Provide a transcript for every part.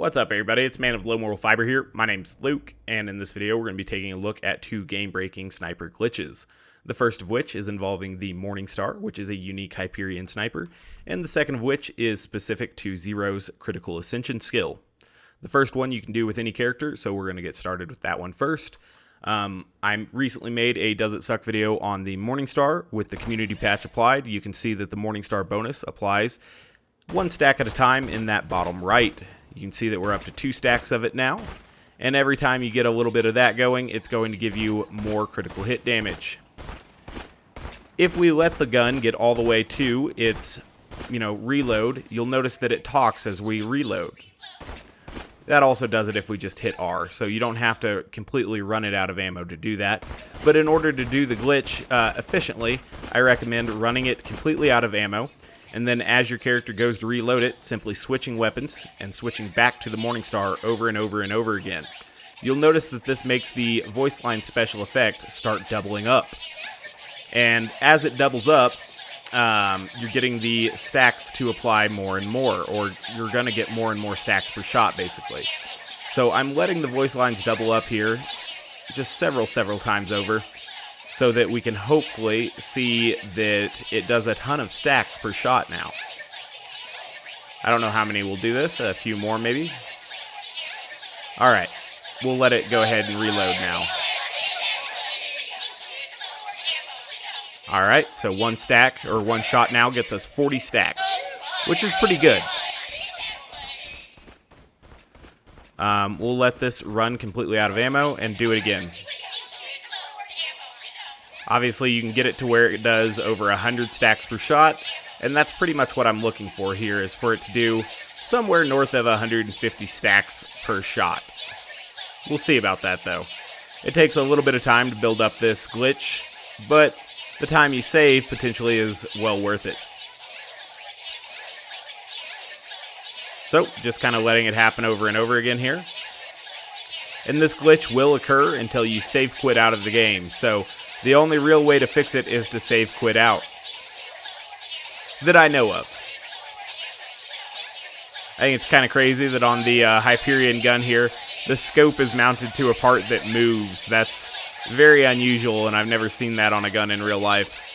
What's up, everybody? It's Man of Low Moral Fiber here. My name's Luke, and in this video we're going to be taking a look at two game-breaking sniper glitches. The first of which is involving the Morningstar, which is a unique Hyperion sniper, and the second of which is specific to Zero's Critical Ascension skill. The first one you can do with any character, so we're going to get started with that one first. I recently made a Does It Suck video on the Morningstar with the community patch applied. You can see that the Morningstar bonus applies one stack at a time in that bottom right. You can see that we're up to 2 stacks of it now, and every time you get a little bit of that going, it's going to give you more critical hit damage. If we let the gun get all the way to its, reload, you'll notice that it talks as we reload. That also does it if we just hit R, so you don't have to completely run it out of ammo to do that. But in order to do the glitch efficiently, I recommend running it completely out of ammo, and then as your character goes to reload it, simply switching weapons and switching back to the Morningstar over and over and over again. You'll notice that this makes the voice line special effect start doubling up. And as it doubles up, you're getting the stacks to apply more and more, or you're going to get more and more stacks per shot, basically. So I'm letting the voice lines double up here just several times over, so that we can hopefully see that it does a ton of stacks per shot now. I don't know how many will do this, a few more maybe. Alright, we'll let it go ahead and reload now. Alright, so one stack, or one shot now gets us 40 stacks, which is pretty good. We'll let this run completely out of ammo and do it again. Obviously, you can get it to where it does over 100 stacks per shot, and that's pretty much what I'm looking for here, is for it to do somewhere north of 150 stacks per shot. We'll see about that, though. It takes a little bit of time to build up this glitch, but the time you save potentially is well worth it. So, just kind of letting it happen over and over again here. And this glitch will occur until you save quit out of the game, so the only real way to fix it is to save quit out. That I know of. I think it's kind of crazy that on the Hyperion gun here, the scope is mounted to a part that moves. That's very unusual, and I've never seen that on a gun in real life.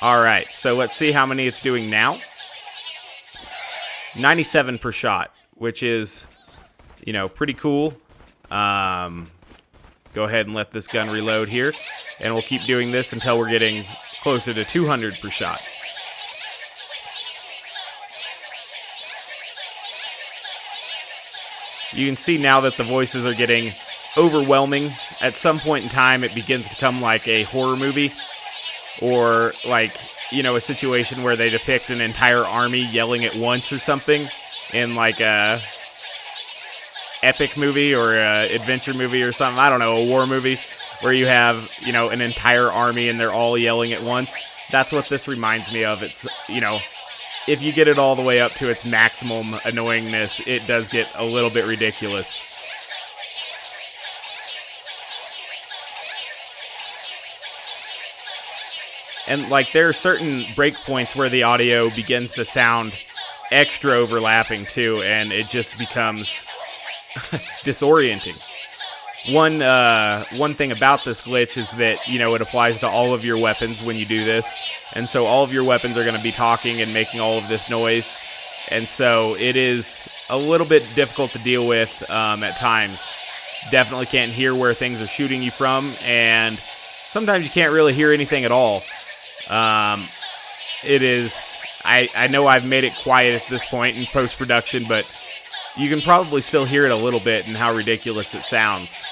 Alright, so let's see how many it's doing now. 97 per shot, which is, pretty cool. Go ahead and let this gun reload here, and we'll keep doing this until we're getting closer to 200 per shot. You can see now that the voices are getting overwhelming. At some point in time, it begins to come like a horror movie, or like, a situation where they depict an entire army yelling at once or something in like a epic movie or a adventure movie or something. I don't know, a war movie where you have, an entire army and they're all yelling at once. That's what this reminds me of. It's, if you get it all the way up to its maximum annoyingness, it does get a little bit ridiculous. And, there are certain breakpoints where the audio begins to sound extra overlapping, too, and it just becomes disorienting. One thing about this glitch is that, it applies to all of your weapons when you do this, and so all of your weapons are going to be talking and making all of this noise, and so it is a little bit difficult to deal with at times. Definitely can't hear where things are shooting you from, and sometimes you can't really hear anything at all. I know I've made it quiet at this point in post-production, but you can probably still hear it a little bit and how ridiculous it sounds.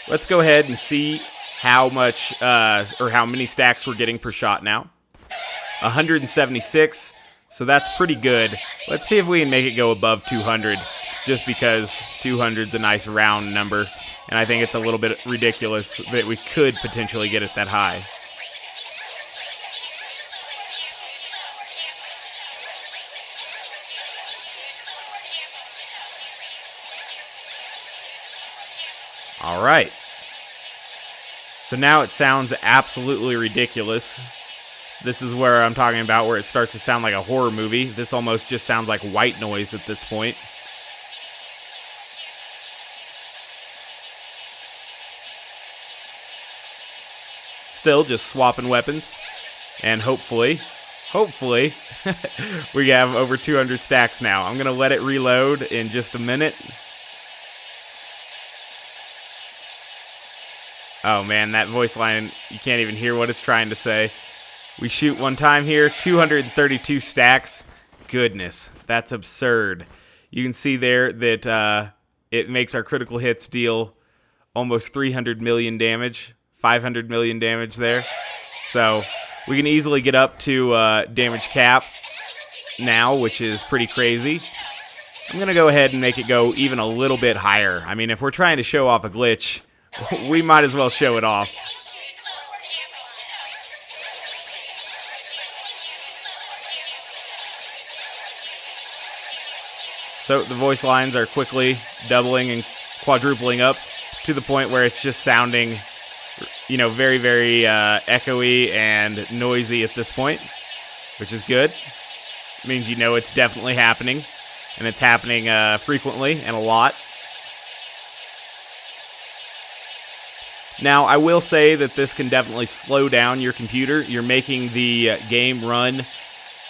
Let's go ahead and see how much, or how many stacks we're getting per shot now. 176, so that's pretty good. Let's see if we can make it go above 200, just because 200's a nice round number, and I think it's a little bit ridiculous that we could potentially get it that high. Alright. So now it sounds absolutely ridiculous. This is where I'm talking about, where it starts to sound like a horror movie. This almost just sounds like white noise at this point. Still just swapping weapons. And hopefully, we have over 200 stacks now. I'm going to let it reload in just a minute. Oh man, that voice line, you can't even hear what it's trying to say. We shoot one time here, 232 stacks. Goodness, that's absurd. You can see there that it makes our critical hits deal almost 300 million damage, 500 million damage there. So we can easily get up to damage cap now, which is pretty crazy. I'm going to go ahead and make it go even a little bit higher. I mean, if we're trying to show off a glitch, we might as well show it off. So the voice lines are quickly doubling and quadrupling up to the point where it's just sounding, you know, very, very echoey and noisy at this point, which is good. It means you know it's definitely happening, and it's happening frequently and a lot. Now, I will say that this can definitely slow down your computer. You're making the game run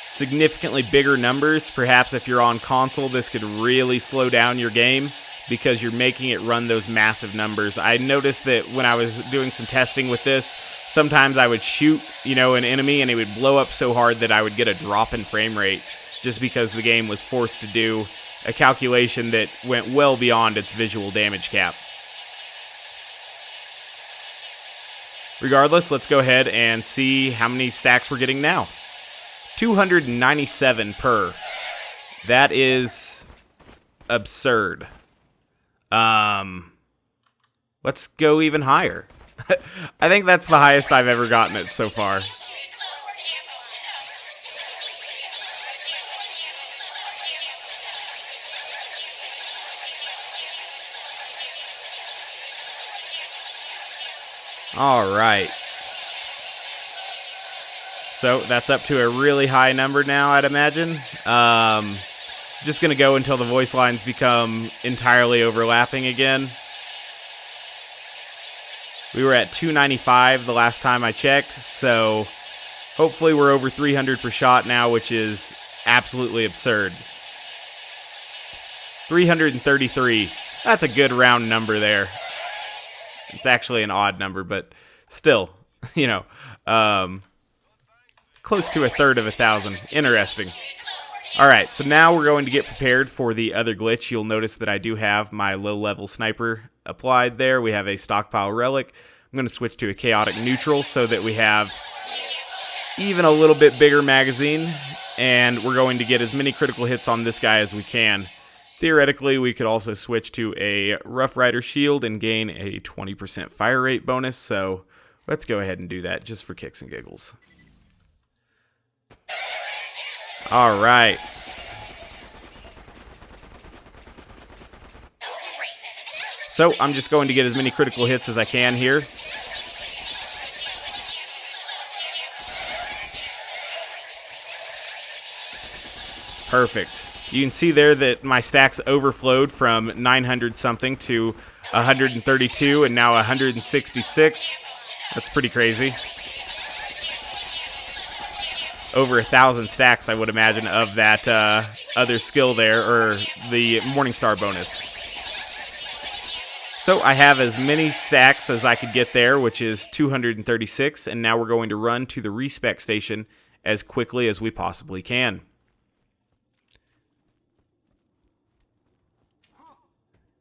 significantly bigger numbers. Perhaps if you're on console, this could really slow down your game because you're making it run those massive numbers. I noticed that when I was doing some testing with this, sometimes I would shoot, you know, an enemy and it would blow up so hard that I would get a drop in frame rate just because the game was forced to do a calculation that went well beyond its visual damage cap. Regardless, let's go ahead and see how many stacks we're getting now. 297 per. That is absurd. Let's go even higher. I think that's the highest I've ever gotten it so far. All right. So that's up to a really high number now, I'd imagine. Just going to go until the voice lines become entirely overlapping again. We were at 295 the last time I checked, so hopefully we're over 300 per shot now, which is absolutely absurd. 333. That's a good round number there. It's actually an odd number, but still, you know, close to a third of 1,000. Interesting. All right, so now we're going to get prepared for the other glitch. You'll notice that I do have my low-level sniper applied there. We have a stockpile relic. I'm going to switch to a chaotic neutral so that we have even a little bit bigger magazine, and we're going to get as many critical hits on this guy as we can. Theoretically, we could also switch to a Rough Rider shield and gain a 20% fire rate bonus, so let's go ahead and do that just for kicks and giggles. All right. So I'm just going to get as many critical hits as I can here. Perfect. You can see there that my stacks overflowed from 900 something to 132 and now 166. That's pretty crazy. Over 1,000 stacks, I would imagine, of that other skill there, or the Morningstar bonus. So I have as many stacks as I could get there, which is 236, and now we're going to run to the respec station as quickly as we possibly can.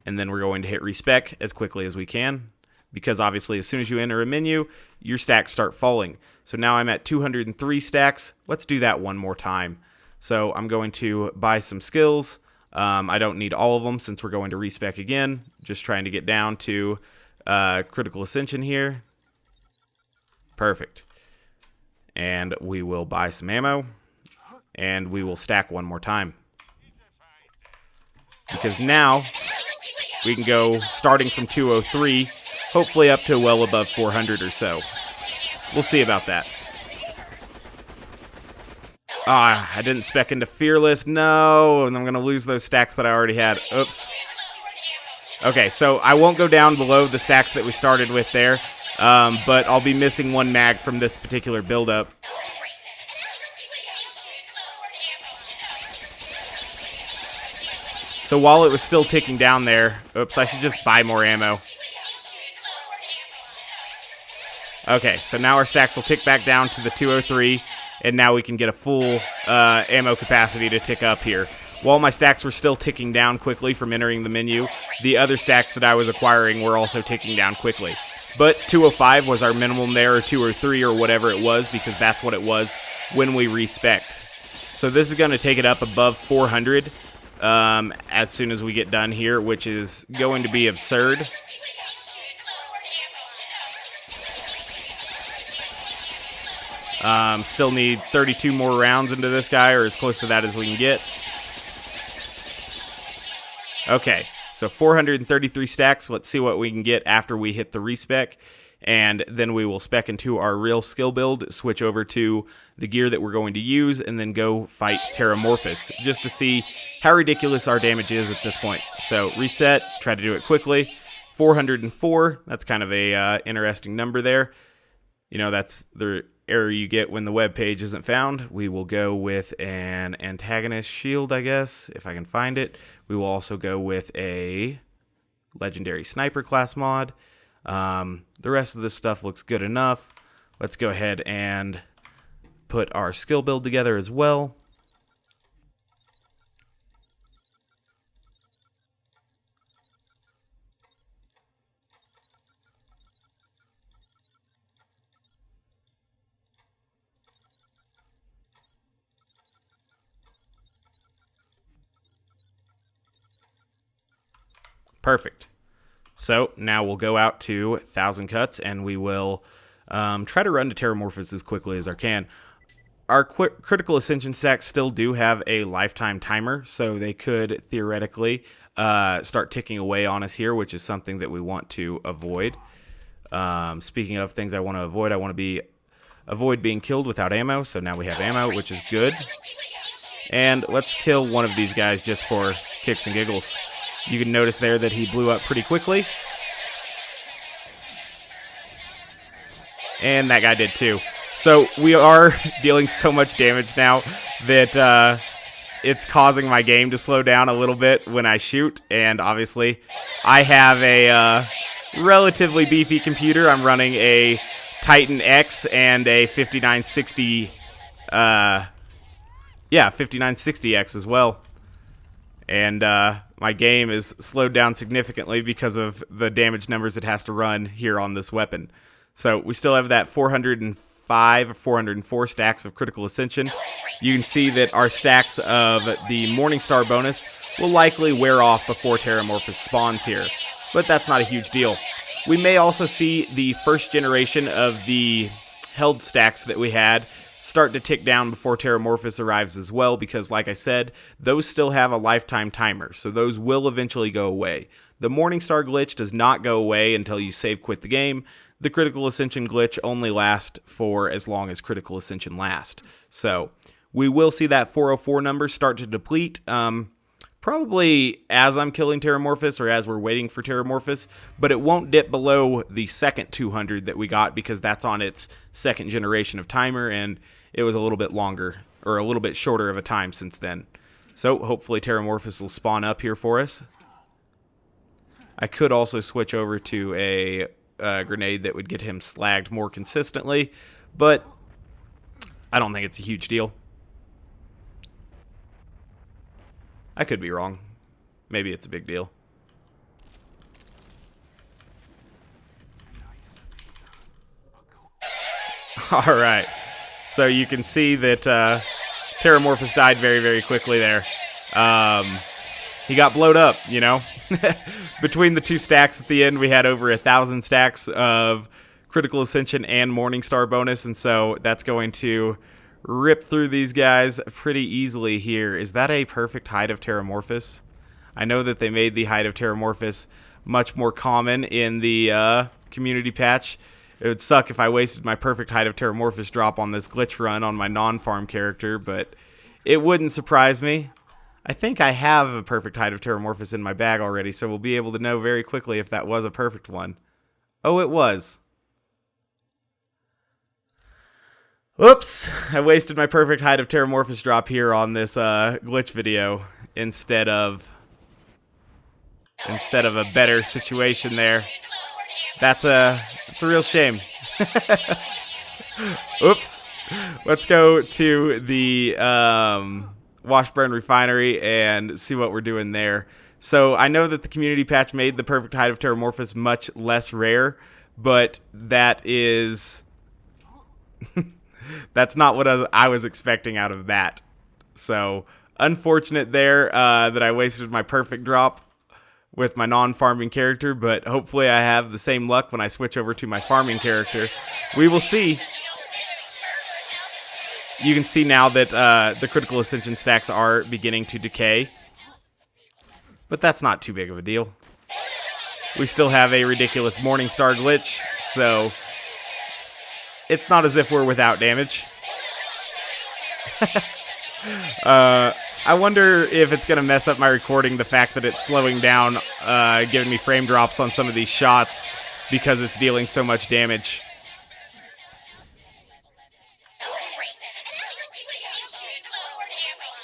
And then we're going to hit respec as quickly as we can, because obviously as soon as you enter a menu, your stacks start falling. So now I'm at 203 stacks. Let's do that one more time. So I'm going to buy some skills. I don't need all of them since we're going to respec again. Just trying to get down to Critical Ascension here. Perfect. And we will buy some ammo. And we will stack one more time. Because now we can go starting from 203, hopefully up to well above 400 or so. We'll see about that. I didn't spec into Fearless. No, and I'm going to lose those stacks that I already had. Oops. Okay, so I won't go down below the stacks that we started with there, but I'll be missing one mag from this particular build-up. So while it was still ticking down there, oops, I should just buy more ammo. Okay, so now our stacks will tick back down to the 203, and now we can get a full ammo capacity to tick up here. While my stacks were still ticking down quickly from entering the menu, the other stacks that I was acquiring were also ticking down quickly. But 205 was our minimum there, or 203 or whatever it was, because that's what it was when we respec'd. So this is going to take it up above 400 as soon as we get done here, which is going to be absurd. Still need 32 more rounds into this guy, or as close to that as we can get. Okay, so 433 stacks. Let's see what we can get after we hit the respec, and then we will spec into our real skill build, switch over to the gear that we're going to use, and then go fight Terramorphous, just to see how ridiculous our damage is at this point. So reset, try to do it quickly. 404, that's kind of a interesting number there. You know, that's the error you get when the web page isn't found. We will go with an antagonist shield, I guess, if I can find it. We will also go with a legendary sniper class mod. The rest of this stuff looks good enough. Let's go ahead and put our skill build together as well. Perfect. So now we'll go out to 1,000 cuts, and we will try to run to Terramorphous as quickly as I can. Our Critical Ascension stacks still do have a lifetime timer, so they could theoretically start ticking away on us here, which is something that we want to avoid. Speaking of things I want to avoid, I want to avoid being killed without ammo, so now we have ammo, which is good. And let's kill one of these guys just for kicks and giggles. You can notice there that he blew up pretty quickly. And that guy did too. So we are dealing so much damage now that it's causing my game to slow down a little bit when I shoot. And obviously, I have a relatively beefy computer. I'm running a Titan X and a 5960, 5960X as well. And my game is slowed down significantly because of the damage numbers it has to run here on this weapon. So we still have that 405 or 404 stacks of Critical Ascension. You can see that our stacks of the Morningstar bonus will likely wear off before Terramorphous spawns here, but that's not a huge deal. We may also see the first generation of the held stacks that we had start to tick down before Terramorphous arrives as well, because like I said, those still have a lifetime timer, so those will eventually go away. The Morningstar Glitch does not go away until you save quit the game. The Critical Ascension Glitch only lasts for as long as Critical Ascension lasts. So we will see that 404 number start to deplete, probably as I'm killing Terramorphous or as we're waiting for Terramorphous, but it won't dip below the second 200 that we got, because that's on its second generation of timer, and it was a little bit longer, or a little bit shorter of a time since then. So hopefully Terramorphous will spawn up here for us. I could also switch over to a grenade that would get him slagged more consistently, but I don't think it's a huge deal. I could be wrong. Maybe it's a big deal. Alright. So you can see that Terramorphous died very, very quickly there. He got blowed up, you know. Between the two stacks at the end, we had over 1,000 stacks of Critical Ascension and Morningstar bonus, and so that's going to rip through these guys pretty easily here. Is that a perfect height of Terramorphous? I know that they made the height of Terramorphous much more common in the community patch, It would suck if I wasted my perfect height of Terramorphous drop on this glitch run on my non-farm character, but it wouldn't surprise me. I think I have a perfect height of Terramorphous in my bag already, so we'll be able to know very quickly if that was a perfect one. Oh, it was. Oops, I wasted my perfect height of Terramorphous drop here on this glitch video instead of a better situation there. It's a real shame. Oops. Let's go to the Washburn refinery and see what we're doing there. So I know that the community patch made the perfect height of Terramorphous much less rare, but that is that's not what I was expecting out of that. So unfortunate there that I wasted my perfect drop with my non-farming character, but hopefully I have the same luck when I switch over to my farming character. We will see. You can see now that the Critical Ascension stacks are beginning to decay, but that's not too big of a deal. We still have a ridiculous Morningstar Glitch, so it's not as if we're without damage. I wonder if it's going to mess up my recording, the fact that it's slowing down, giving me frame drops on some of these shots because it's dealing so much damage.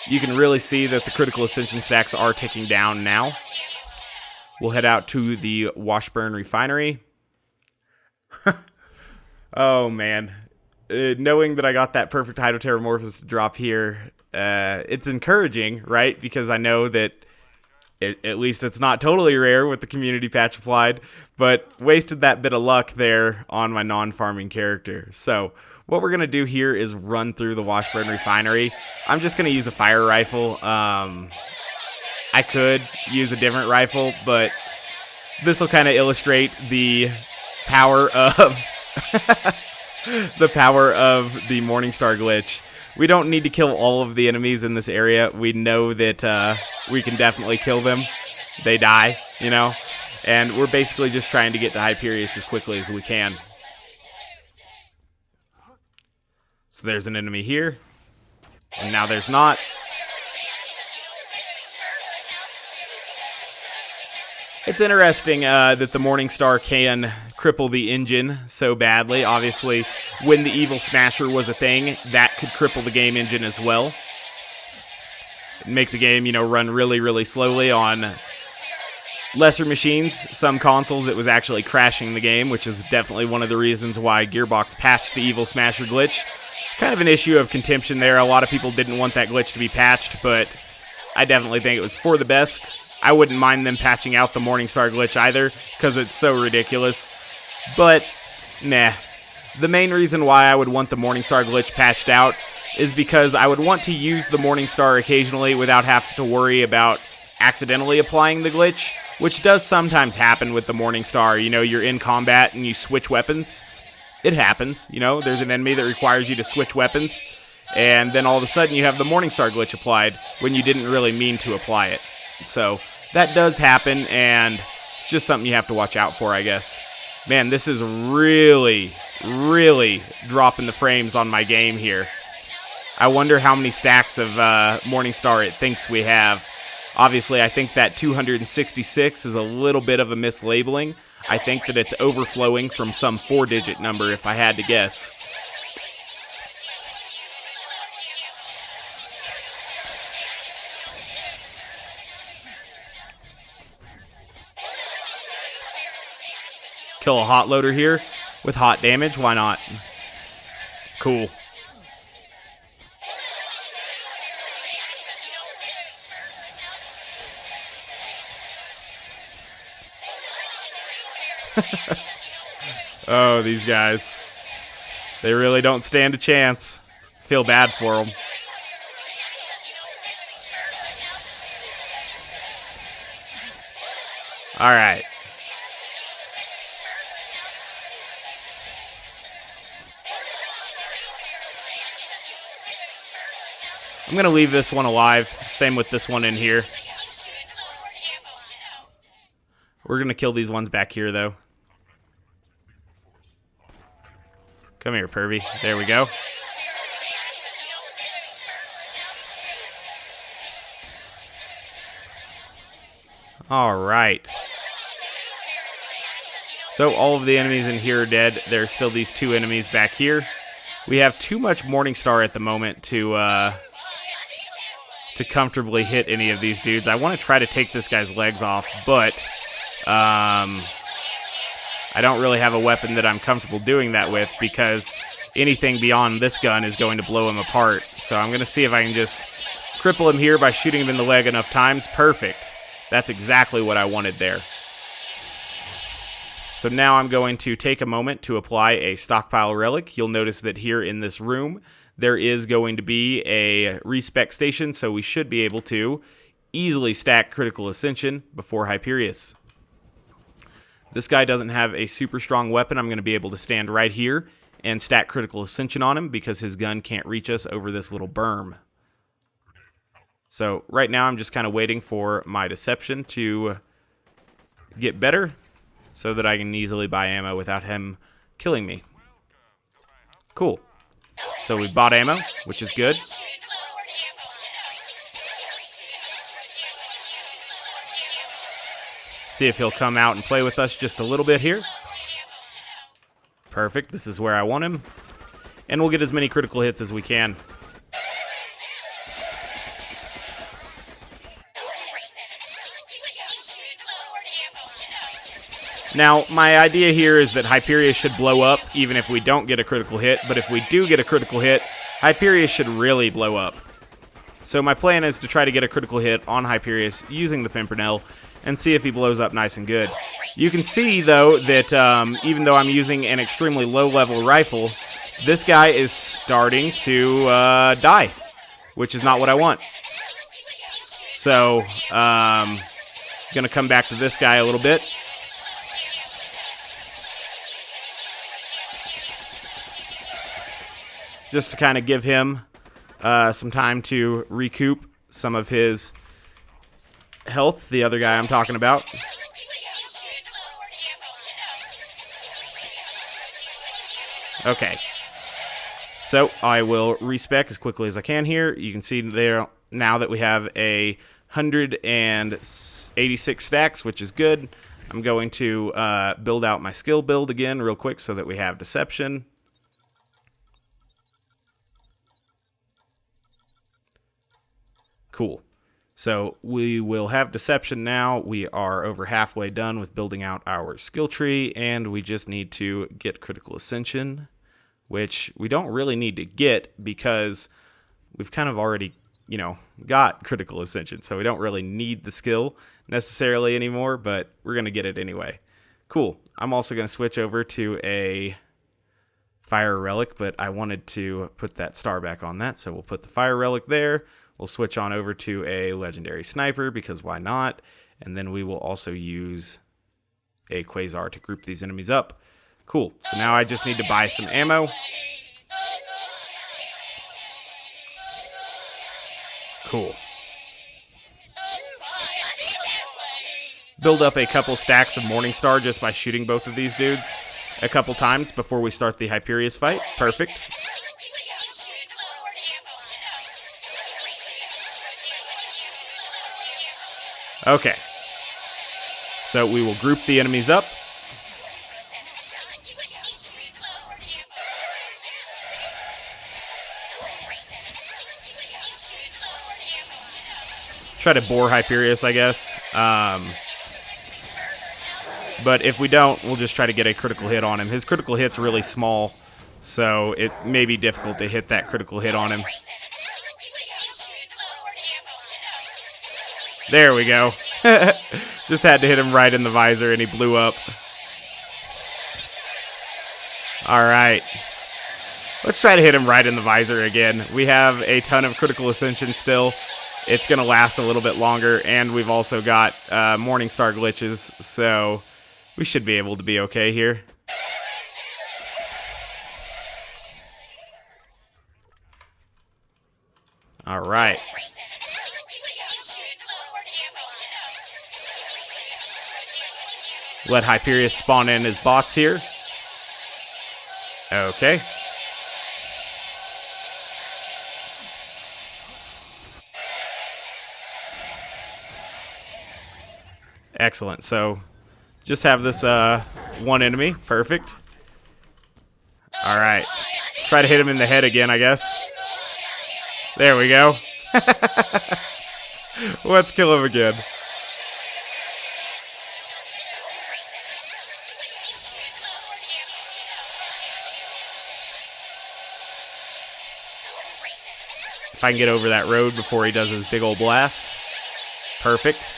You can really see that the Critical Ascension stacks are ticking down now. We'll head out to the Washburn refinery. Oh, man. Knowing that I got that perfect height of Terramorphous drop here, it's encouraging, right? Because I know that at least it's not totally rare with the community patch applied, but wasted that bit of luck there on my non-farming character. So what we're going to do here is run through the Washburn refinery. I'm just going to use a fire rifle. I could use a different rifle, but this will kind of illustrate the power of the power of the Morningstar Glitch. We don't need to kill all of the enemies in this area. We know that we can definitely kill them. They die, you know? And we're basically just trying to get to Hyperius as quickly as we can. So there's an enemy here. And now there's not. It's interesting that the Morningstar can cripple the engine so badly. Obviously, when the Evil Smasher was a thing, that could cripple the game engine as well. Make the game, you know, run really, really slowly on lesser machines. Some consoles, it was actually crashing the game, which is definitely one of the reasons why Gearbox patched the Evil Smasher glitch. Kind of an issue of contention there. A lot of people didn't want that glitch to be patched, but I definitely think it was for the best. I wouldn't mind them patching out the Morningstar glitch either, because it's so ridiculous. But, nah. The main reason why I would want the Morningstar glitch patched out is because I would want to use the Morningstar occasionally without having to worry about accidentally applying the glitch, which does sometimes happen with the Morningstar. You know, you're in combat and you switch weapons. It happens, you know, there's an enemy that requires you to switch weapons, and then all of a sudden you have the Morningstar glitch applied when you didn't really mean to apply it. So that does happen, and it's just something you have to watch out for, I guess. Man, this is really, really dropping the frames on my game here. I wonder how many stacks of Morningstar it thinks we have. Obviously, I think that 266 is a little bit of a mislabeling. I think that it's overflowing from some 4-digit number, if I had to guess. Kill a hot loader here with hot damage. Why not? Cool. Oh, these guys. They really don't stand a chance. Feel bad for them. All right. I'm going to leave this one alive. Same with this one in here. We're going to kill these ones back here, though. Come here, pervy. There we go. All right. So all of the enemies in here are dead. There are still these 2 enemies back here. We have too much Morningstar at the moment to comfortably hit any of these dudes. I want to try to take this guy's legs off, but I don't really have a weapon that I'm comfortable doing that with because anything beyond this gun is going to blow him apart. So I'm going to see if I can just cripple him here by shooting him in the leg enough times. Perfect. That's exactly what I wanted there. So now I'm going to take a moment to apply a stockpile relic. You'll notice that here in this room, there is going to be a respec station, so we should be able to easily stack Critical Ascension before Hyperius. This guy doesn't have a super strong weapon. I'm going to be able to stand right here and stack Critical Ascension on him because his gun can't reach us over this little berm. So right now I'm just kind of waiting for my deception to get better so that I can easily buy ammo without him killing me. Cool. So we bought ammo, which is good. See if he'll come out and play with us just a little bit here. Perfect. This is where I want him. And we'll get as many critical hits as we can. Now, my idea here is that Hyperius should blow up even if we don't get a critical hit, but if we do get a critical hit, Hyperius should really blow up. So my plan is to try to get a critical hit on Hyperius using the Pimpernel and see if he blows up nice and good. You can see, though, that even though I'm using an extremely low-level rifle, this guy is starting to die, which is not what I want. So, going to come back to this guy a little bit. Just to kind of give him some time to recoup some of his health, the other guy I'm talking about. Okay. So I will respec as quickly as I can here. You can see there now that we have 186 stacks, which is good. I'm going to build out my skill build again real quick so that we have deception. Cool. So we will have deception now. We are over halfway done with building out our skill tree, and we just need to get Critical Ascension, which we don't really need to get because we've kind of already, got Critical Ascension, so we don't really need the skill necessarily anymore, but we're going to get it anyway. Cool. I'm also going to switch over to a fire relic, but I wanted to put that star back on that, so we'll put the fire relic there. We'll switch on over to a legendary sniper because why not? And then we will also use a quasar to group these enemies up. Cool. So now I just need to buy some ammo. Cool. Build up a couple stacks of Morningstar just by shooting both of these dudes a couple times before we start the Hyperius fight. Perfect. Okay. So we will group the enemies up. Try to bore Hyperius, I guess. But if we don't, we'll just try to get a critical hit on him. His critical hit's really small, so it may be difficult to hit that critical hit on him. There we go. Just had to hit him right in the visor, and he blew up. All right. Let's try to hit him right in the visor again. We have a ton of Critical Ascension still. It's going to last a little bit longer, and we've also got Morningstar Glitches, so we should be able to be okay here. All right. Let Hyperius spawn in his bots here. Okay. Excellent. So, just have this one enemy. Perfect. Alright. Try to hit him in the head again, I guess. There we go. Let's kill him again. If I can get over that road before he does his big old blast. Perfect.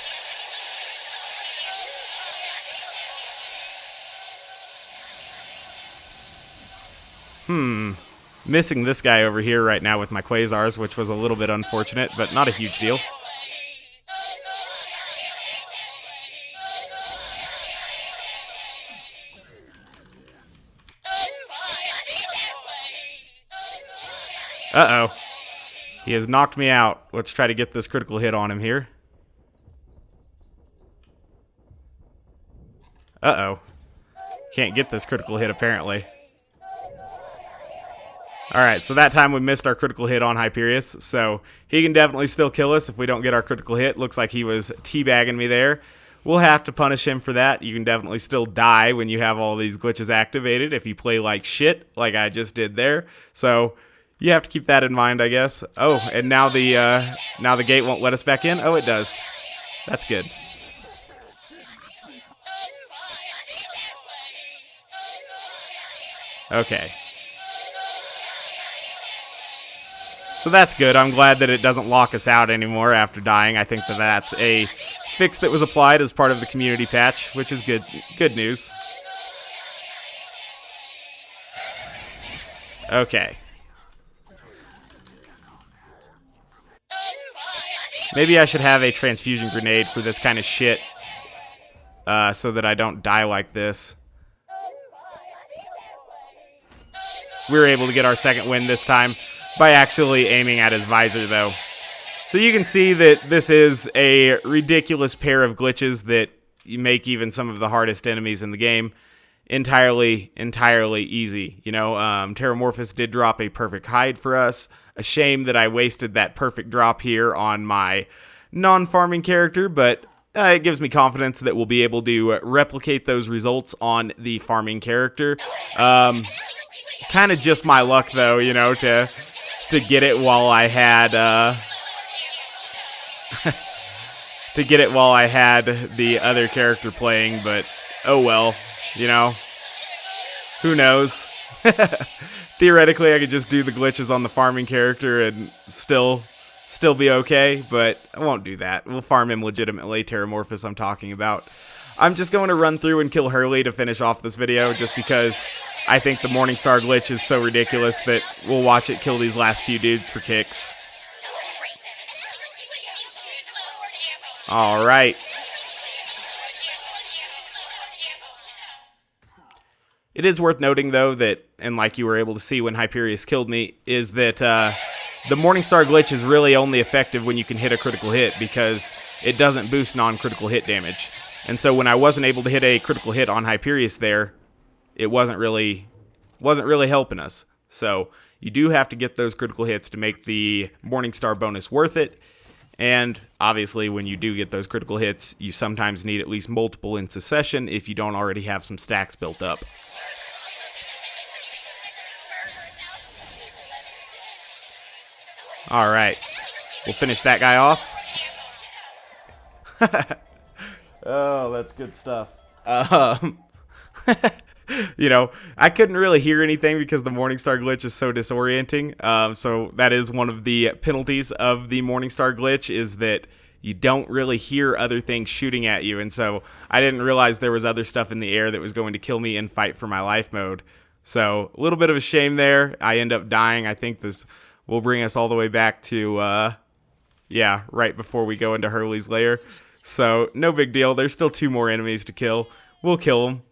Missing this guy over here right now with my quasars, which was a little bit unfortunate, but not a huge deal. Uh-oh. He has knocked me out. Let's try to get this critical hit on him here. Uh-oh. Can't get this critical hit, apparently. Alright, so that time we missed our critical hit on Hyperius, so he can definitely still kill us if we don't get our critical hit. Looks like he was teabagging me there. We'll have to punish him for that. You can definitely still die when you have all these glitches activated if you play like shit, like I just did there. So you have to keep that in mind, I guess. Oh, and now the gate won't let us back in? Oh, it does. That's good. Okay. So that's good. I'm glad that it doesn't lock us out anymore after dying. I think that that's a fix that was applied as part of the community patch, which is good. Good news. Okay. Maybe I should have a transfusion grenade for this kind of shit, so that I don't die like this. We were able to get our second win this time by actually aiming at his visor, though. So you can see that this is a ridiculous pair of glitches that make even some of the hardest enemies in the game entirely easy. You know, Terramorphous did drop a perfect hide for us. A shame that I wasted that perfect drop here on my non-farming character, but it gives me confidence that we'll be able to replicate those results on the farming character. Kind of just my luck, though, you know, to get it while I had the other character playing, but oh well, you know, who knows. Theoretically, I could just do the glitches on the farming character and still be okay, but I won't do that. We'll farm him legitimately. Terramorphous I'm talking about. I'm just going to run through and kill Hurley to finish off this video, just because I think the Morningstar Glitch is so ridiculous that we'll watch it kill these last few dudes for kicks. Alright. It is worth noting, though, that, and like you were able to see when Hyperius killed me, is that the Morningstar Glitch is really only effective when you can hit a critical hit, because it doesn't boost non-critical hit damage. And so when I wasn't able to hit a critical hit on Hyperius there, it wasn't really helping us. So you do have to get those critical hits to make the Morningstar bonus worth it. And obviously when you do get those critical hits, you sometimes need at least multiple in succession if you don't already have some stacks built up. Alright, we'll finish that guy off. Oh, that's good stuff. You know, I couldn't really hear anything because the Morningstar Glitch is so disorienting. So that is one of the penalties of the Morningstar Glitch, is that you don't really hear other things shooting at you. And so I didn't realize there was other stuff in the air that was going to kill me in fight for my life mode. So a little bit of a shame there. I end up dying. I think this will bring us all the way back to, yeah, right before we go into Hurley's lair. So no big deal. There's still 2 more enemies to kill. We'll kill them.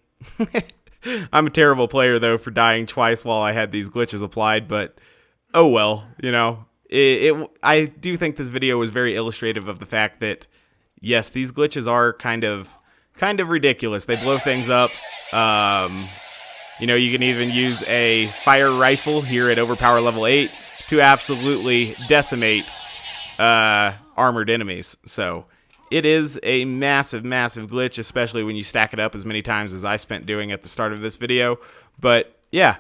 I'm a terrible player, though, for dying twice while I had these glitches applied, but oh well, you know. I do think this video was very illustrative of the fact that, yes, these glitches are kind of ridiculous. They blow things up. You know, you can even use a fire rifle here at overpower level 8 to absolutely decimate armored enemies. So it is a massive, massive glitch, especially when you stack it up as many times as I spent doing at the start of this video. But yeah,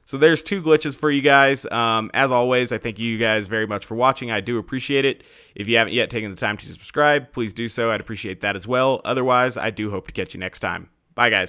so there's 2 glitches for you guys. As always, I thank you guys very much for watching. I do appreciate it. If you haven't yet taken the time to subscribe, please do so. I'd appreciate that as well. Otherwise, I do hope to catch you next time. Bye, guys.